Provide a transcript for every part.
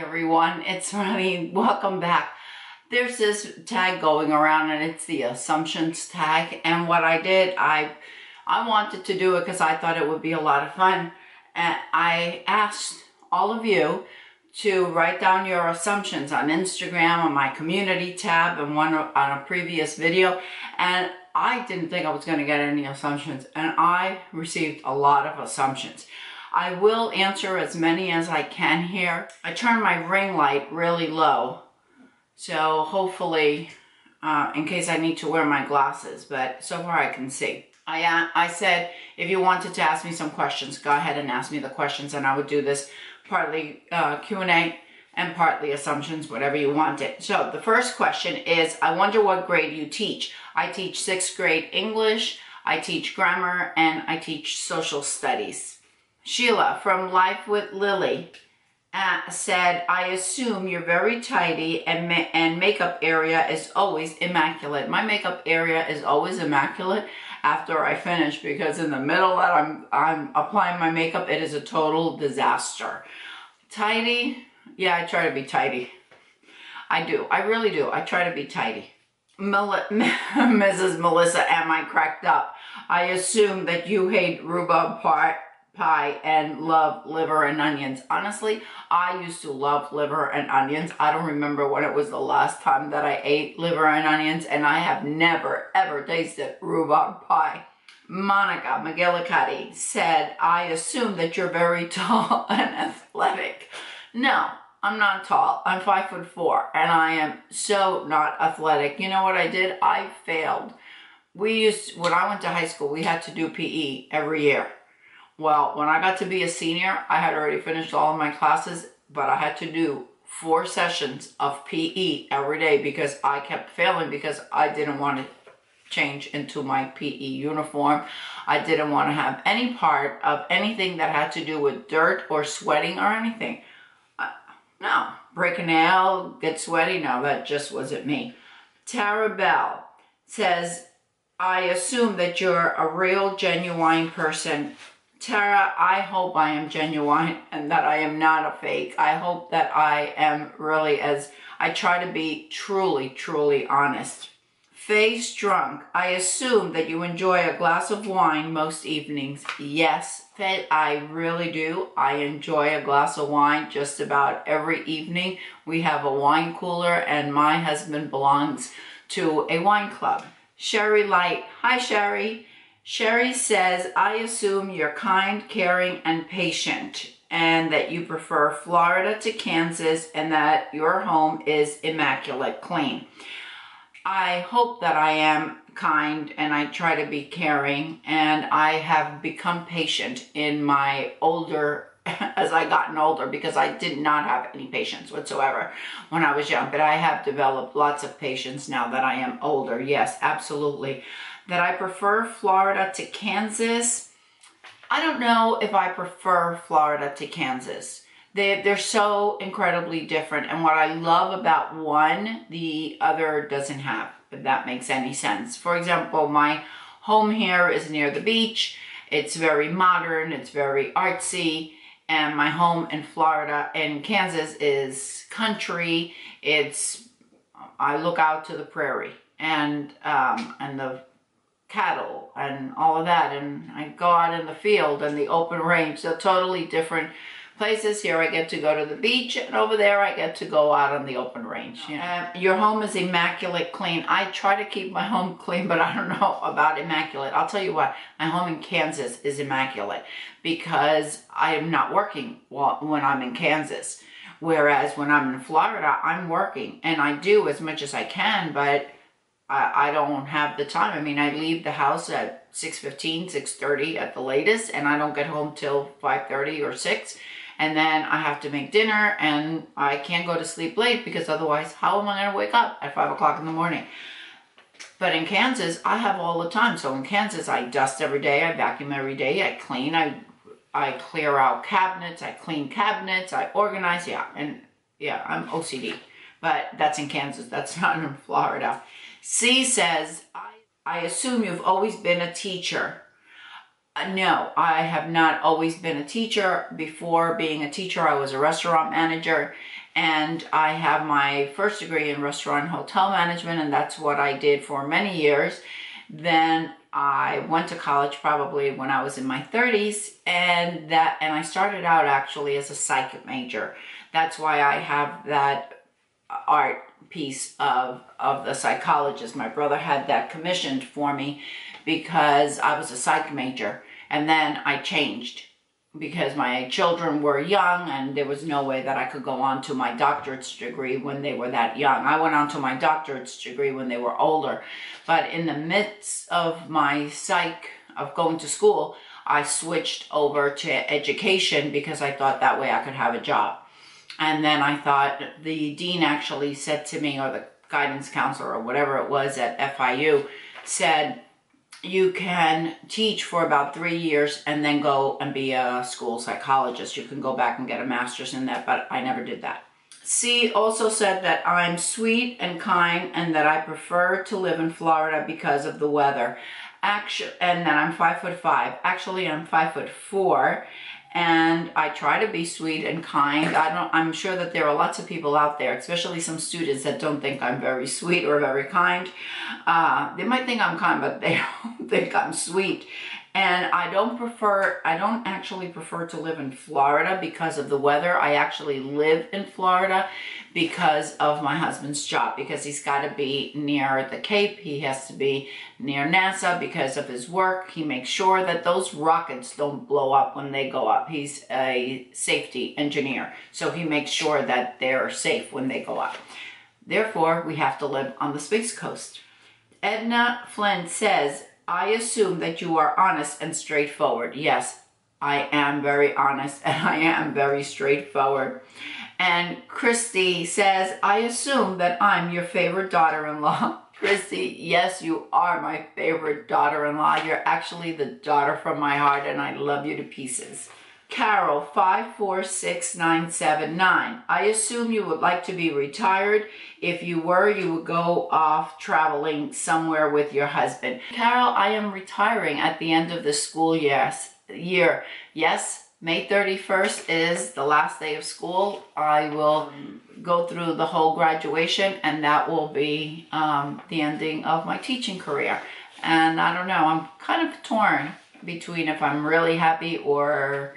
everyone, it's Marlene. Welcome back. There's this tag going around and it's the assumptions tag, and what I did, I wanted to do it because I thought it would be a lot of fun, and I asked all of you to write down your assumptions on Instagram, on my community tab, and one on a previous video, and I didn't think I was going to get any assumptions, and I received a lot of assumptions. I will answer as many as I can here. I turned my ring light really low, so hopefully, in case I need to wear my glasses, but so far I can see. I said if you wanted to ask me some questions, go ahead and ask me the questions, and I would do this partly Q&A and partly assumptions, whatever you wanted. So the first question is, I wonder what grade you teach. I teach 6th grade English, I teach grammar, and I teach social studies. Sheila from Life with Lily said, I assume you're very tidy and makeup area is always immaculate. My makeup area is always immaculate after I finish, because in the middle that I'm applying my makeup, it is a total disaster. Tidy? Yeah, I try to be tidy. I do. I really do. I try to be tidy. Mrs. Melissa, am I cracked up? I assume that you hate rhubarb pie and love liver and onions. Honestly, I used to love liver and onions. I don't remember when it was the last time that I ate liver and onions, and I have never ever tasted rhubarb pie. Monica McGillicuddy said, I assume that you're very tall and athletic. No, I'm not tall. I'm 5'4", and I am so not athletic. You know what I did? I failed. When I went to high school, we had to do PE every year. Well, when I got to be a senior, I had already finished all of my classes, but I had to do 4 sessions of PE every day because I kept failing because I didn't want to change into my PE uniform. I didn't want to have any part of anything that had to do with dirt or sweating or anything. No, break a nail, get sweaty, no, that just wasn't me. Tara Bell says, I assume that you're a real, genuine person. Tara, I hope I am genuine and that I am not a fake. I hope that I am really, as I try to be truly, truly honest. Face drunk. I assume that you enjoy a glass of wine most evenings. Yes, I really do. I enjoy a glass of wine just about every evening. We have a wine cooler and my husband belongs to a wine club. Sherry Light. Hi, Sherry. Sherry says, I assume you're kind, caring, and patient, and that you prefer Florida to Kansas, and that your home is immaculate clean. I hope that I am kind and I try to be caring, and I have become patient in my as I gotten older, because I did not have any patience whatsoever when I was young, but I have developed lots of patience now that I am older. Yes, absolutely. That I prefer Florida to Kansas. I don't know if I prefer Florida to Kansas. They're so incredibly different, and what I love about one, the other doesn't have, if that makes any sense. For example, my home here is near the beach. It's very modern, it's very artsy, and my home in Florida, in Kansas, is country. I look out to the prairie and the cattle and all of that, and I go out in the field and the open range. So totally different places. Here I get to go to the beach, and over there I get to go out on the open range. Your home is immaculate clean. I try to keep my home clean, but I don't know about immaculate. I'll tell you what, my home in Kansas is immaculate because I am not working when I'm in Kansas. Whereas when I'm in Florida, I'm working, and I do as much as I can, but I don't have the time. I mean, I leave the house at 6:15, 6:30 at the latest, and I don't get home till 5:30 or 6. And then I have to make dinner, and I can't go to sleep late because otherwise, how am I going to wake up at 5 o'clock in the morning? But in Kansas, I have all the time. So in Kansas, I dust every day, I vacuum every day, I clean, I clear out cabinets, I clean cabinets, I organize, and I'm OCD. But that's in Kansas, that's not in Florida. C says, I assume you've always been a teacher. No, I have not always been a teacher. Before being a teacher, I was a restaurant manager, and I have my first degree in restaurant and hotel management, and that's what I did for many years. Then I went to college probably when I was in my 30s, and I started out actually as a psych major. That's why I have that art piece of the psychologist. My brother had that commissioned for me because I was a psych major, and then I changed because my children were young and there was no way that I could go on to my doctorate's degree when they were that young. I went on to my doctorate's degree when they were older. But in the midst of my psych, of going to school, I switched over to education because I thought that way I could have a job. And then I thought, the dean actually said to me, or the guidance counselor or whatever it was at FIU, said, you can teach for about 3 years and then go and be a school psychologist. You can go back and get a master's in that, but I never did that. C also said that I'm sweet and kind and that I prefer to live in Florida because of the weather. Actually, and that I'm 5'5". Actually, I'm 5'4", and I try to be sweet and kind. I'm sure that there are lots of people out there, especially some students, that don't think I'm very sweet or very kind. They might think I'm kind, but they don't think I'm sweet. And I don't actually prefer to live in Florida because of the weather. I actually live in Florida because of my husband's job, because he's got to be near the Cape. He has to be near NASA because of his work. He makes sure that those rockets don't blow up when they go up. He's a safety engineer, so he makes sure that they're safe when they go up. Therefore, we have to live on the Space Coast. Edna Flynn says, I assume that you are honest and straightforward. Yes, I am very honest and I am very straightforward. And Christy says, I assume that I'm your favorite daughter-in-law. Christy, yes, you are my favorite daughter-in-law. You're actually the daughter from my heart, and I love you to pieces. Carol, 546979. I assume you would like to be retired. If you were, you would go off traveling somewhere with your husband. Carol, I am retiring at the end of the school year. Yes, May 31st is the last day of school. I will go through the whole graduation, and that will be the ending of my teaching career. And I don't know, I'm kind of torn between if I'm really happy or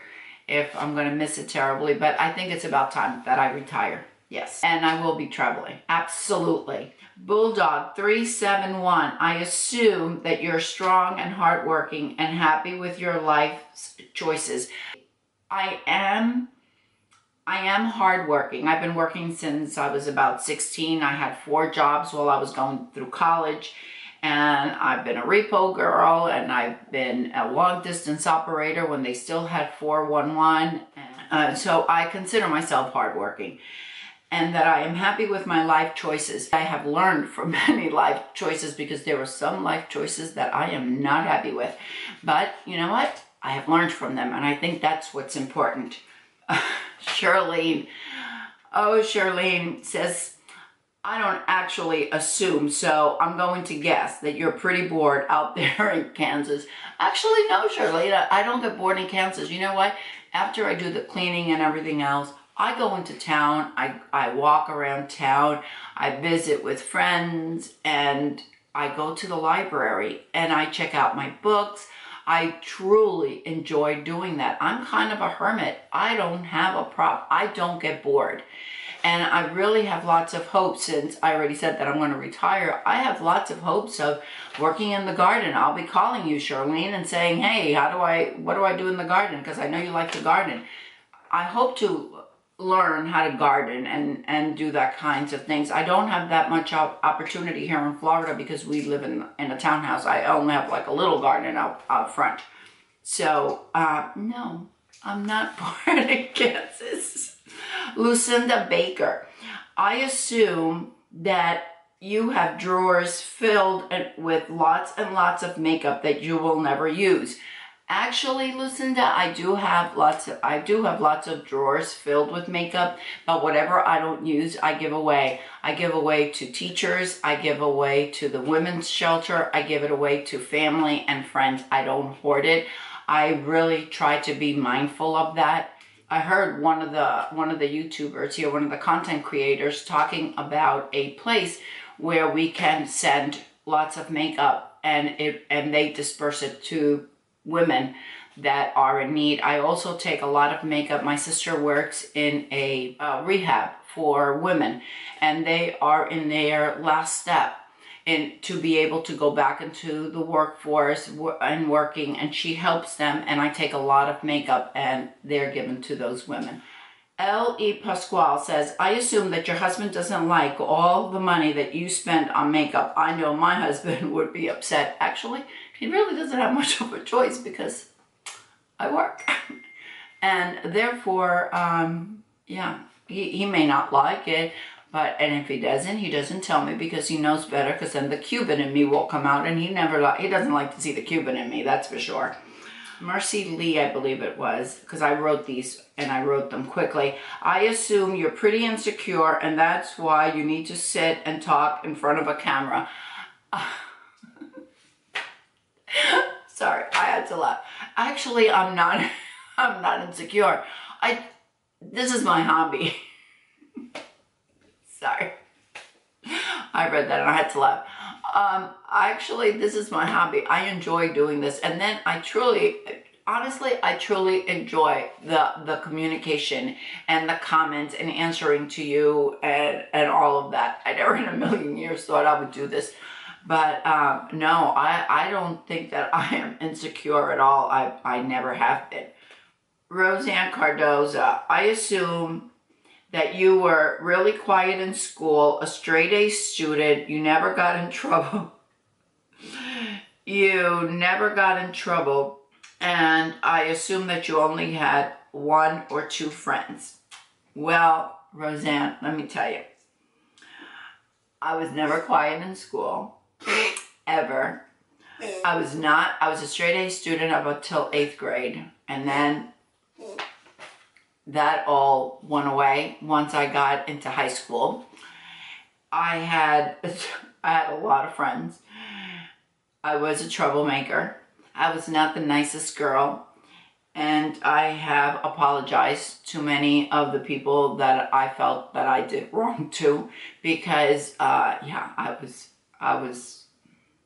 if I'm going to miss it terribly, but I think it's about time that I retire. Yes, and I will be traveling. Absolutely. Bulldog 371. I assume that you're strong and hardworking and happy with your life's choices. I am hardworking. I've been working since I was about 16. I had 4 jobs while I was going through college. And I've been a repo girl, and I've been a long distance operator when they still had 411. So I consider myself hardworking, and that I am happy with my life choices. I have learned from many life choices because there were some life choices that I am not happy with. But you know what? I have learned from them, and I think that's what's important. Charlene. Oh, Charlene says, I don't actually assume, so I'm going to guess that you're pretty bored out there in Kansas. Actually, no, Charlene, I don't get bored in Kansas. You know what? After I do the cleaning and everything else, I go into town, I walk around town, I visit with friends, and I go to the library, and I check out my books. I truly enjoy doing that. I'm kind of a hermit. I don't have a problem. I don't get bored. And I really have lots of hopes, since I already said that I'm going to retire. I have lots of hopes of working in the garden. I'll be calling you, Charlene, and saying, hey, what do I do in the garden? Because I know you like to garden. I hope to learn how to garden and do that kinds of things. I don't have that much opportunity here in Florida because we live in a townhouse. I only have like a little garden out front. So, no, I'm not born in Kansas. Lucinda Baker, I assume that you have drawers filled with lots and lots of makeup that you will never use. Actually, Lucinda, I do have lots of drawers filled with makeup, but whatever I don't use, I give away. I give away to teachers, I give away to the women's shelter, I give it away to family and friends. I don't hoard it. I really try to be mindful of that. I heard one of the YouTubers here, one of the content creators, talking about a place where we can send lots of makeup and they disperse it to women that are in need. I also take a lot of makeup. My sister works in a rehab for women, and they are in their last step and to be able to go back into the workforce and working, and she helps them, and I take a lot of makeup and they're given to those women. L.E. Pasquale says, I assume that your husband doesn't like all the money that you spend on makeup. I know my husband would be upset. Actually, he really doesn't have much of a choice because I work. And therefore, yeah, he may not like it. And if he doesn't tell me because he knows better, because then the Cuban in me will come out, and he doesn't like to see the Cuban in me, that's for sure. Mercy Lee, I believe it was, because I wrote these and I wrote them quickly. I assume you're pretty insecure and that's why you need to sit and talk in front of a camera. Sorry, I had to laugh. Actually, I'm not insecure. This is my hobby. Sorry. I read that and I had to laugh. Actually, this is my hobby. I enjoy doing this. And then honestly, I truly enjoy the communication and the comments and answering to you and all of that. I never in a million years thought I would do this. But no, I don't think that I am insecure at all. I never have been. Roseanne Cardoza, I assume that you were really quiet in school, a straight-A student, you never got in trouble. You never got in trouble, and I assume that you only had 1 or 2 friends. Well, Roseanne, let me tell you, I was never quiet in school, ever. I was a straight-A student up until 8th grade, and then that all went away once I got into high school. I had a lot of friends. I was a troublemaker. I was not the nicest girl. And I have apologized to many of the people that I felt that I did wrong to, because, yeah, I was,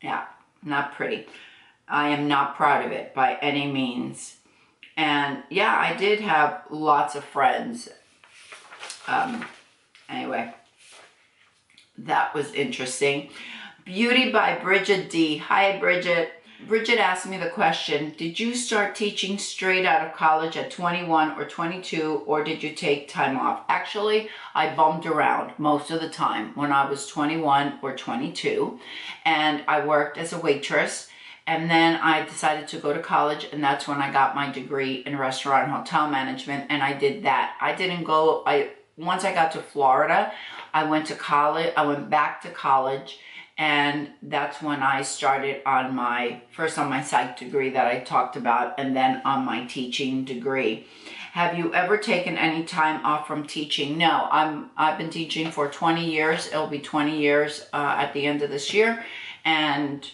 yeah, not pretty. I am not proud of it by any means. And yeah, I did have lots of friends. Anyway, that was interesting. Beauty by Bridget D. Hi, Bridget. Bridget asked me the question, did you start teaching straight out of college at 21 or 22, or did you take time off? Actually, I bumped around most of the time when I was 21 or 22, and I worked as a waitress. And then I decided to go to college, and that's when I got my degree in restaurant and hotel management, and I did that. Once I got to Florida, I went to college, I went back to college, and that's when I started on first on my psych degree that I talked about, and then on my teaching degree. Have you ever taken any time off from teaching? No, I've been teaching for 20 years. It'll be 20 years at the end of this year, and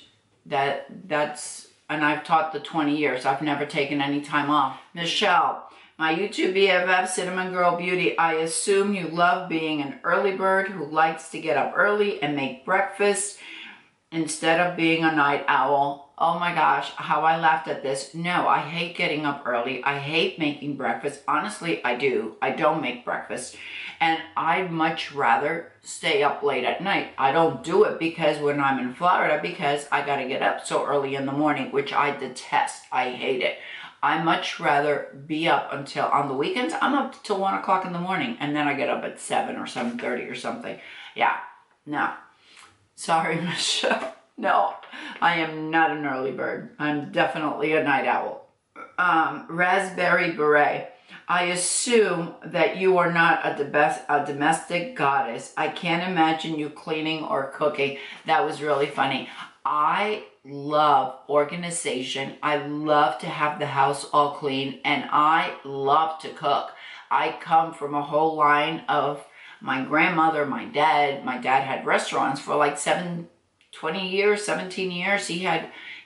and I've taught the 20 years. I've never taken any time off. Michelle, my YouTube BFF, Cinnamon Girl Beauty, I assume you love being an early bird who likes to get up early and make breakfast instead of being a night owl. Oh my gosh, how I laughed at this. No, I hate getting up early. I hate making breakfast. Honestly, I do. I don't make breakfast. And I'd much rather stay up late at night. I don't do it because when I'm in Florida, because I gotta get up so early in the morning, which I detest. I hate it. I much rather be up until, on the weekends, I'm up till 1 o'clock in the morning, and then I get up at 7 or 7:30 or something. Yeah, no. Sorry, Michelle. No, I am not an early bird. I'm definitely a night owl. Raspberry Beret. I assume that you are not a domestic goddess. I can't imagine you cleaning or cooking. That was really funny. I love organization. I love to have the house all clean, and I love to cook. I come from a whole line of my grandmother, my dad. My dad had restaurants for like 17 years. He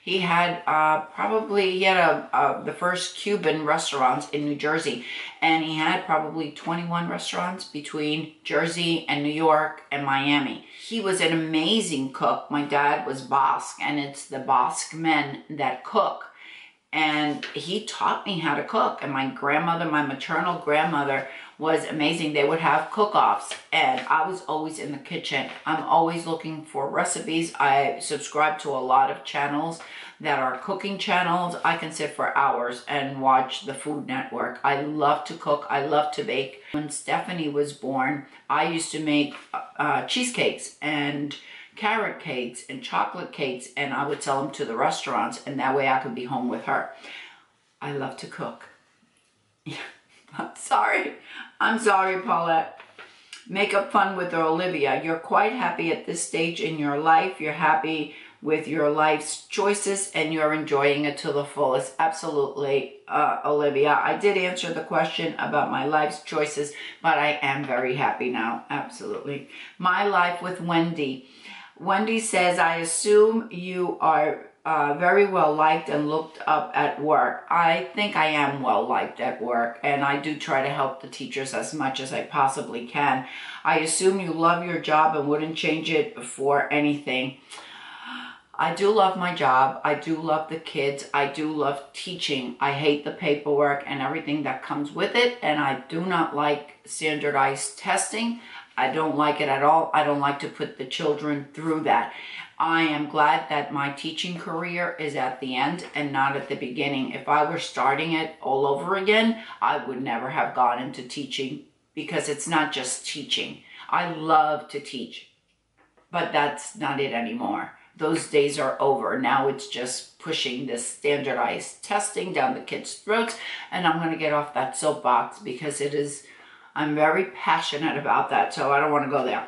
He had the first Cuban restaurants in New Jersey, and he had probably 21 restaurants between Jersey and New York and Miami. He was an amazing cook. My dad was Basque, and it's the Basque men that cook. And he taught me how to cook. And my grandmother, my maternal grandmother, was amazing. They would have cook-offs, and I was always in the kitchen. I'm always looking for recipes. I subscribe to a lot of channels that are cooking channels. I can sit for hours and watch the Food Network. I love to cook. I love to bake. When Stephanie was born, I used to make cheesecakes and carrot cakes and chocolate cakes, and I would sell them to the restaurants, and that way I could be home with her. I love to cook. I'm sorry, Paulette. Makeup fun with Olivia. You're quite happy at this stage in your life. You're happy with your life's choices, and you're enjoying it to the fullest. Absolutely, Olivia. I did answer the question about my life's choices, but I am very happy now. Absolutely. My life with Wendy. Wendy says, I assume you are very well liked and looked up at work. I think I am well liked at work, and I do try to help the teachers as much as I possibly can. I assume you love your job and wouldn't change it for anything. I do love my job. I do love the kids. I do love teaching. I hate the paperwork and everything that comes with it, and I do not like standardized testing. I don't like it at all. I don't like to put the children through that. I am glad that my teaching career is at the end and not at the beginning. If I were starting it all over again, I would never have gone into teaching, because it's not just teaching. I love to teach, but that's not it anymore. Those days are over. Now it's just pushing this standardized testing down the kids' throats, and I'm going to get off that soapbox because I'm very passionate about that, so I don't want to go there.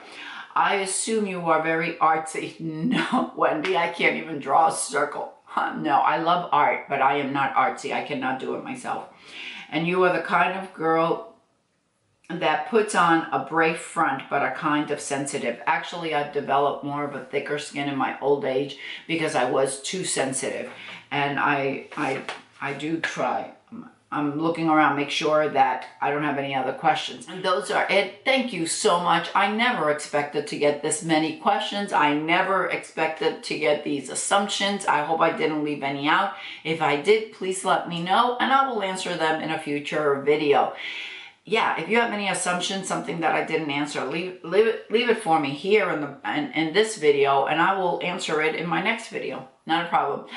I assume you are very artsy. No, Wendy, I can't even draw a circle. No, I love art, but I am not artsy. I cannot do it myself. And you are the kind of girl that puts on a brave front, but are kind of sensitive. Actually, I've developed more of a thicker skin in my old age because I was too sensitive. And I do try. I'm looking around, make sure that I don't have any other questions. And those are it. Thank you so much. I never expected to get this many questions. I never expected to get these assumptions. I hope I didn't leave any out. If I did, please let me know, and I will answer them in a future video. Yeah, if you have any assumptions, something that I didn't answer, leave it for me here in this video, and I will answer it in my next video. Not a problem.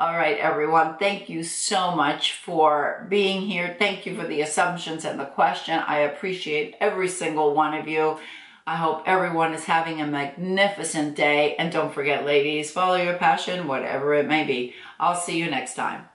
All right, everyone, thank you so much for being here. Thank you for the assumptions and the question. I appreciate every single one of you. I hope everyone is having a magnificent day. And don't forget, ladies, follow your passion, whatever it may be. I'll see you next time.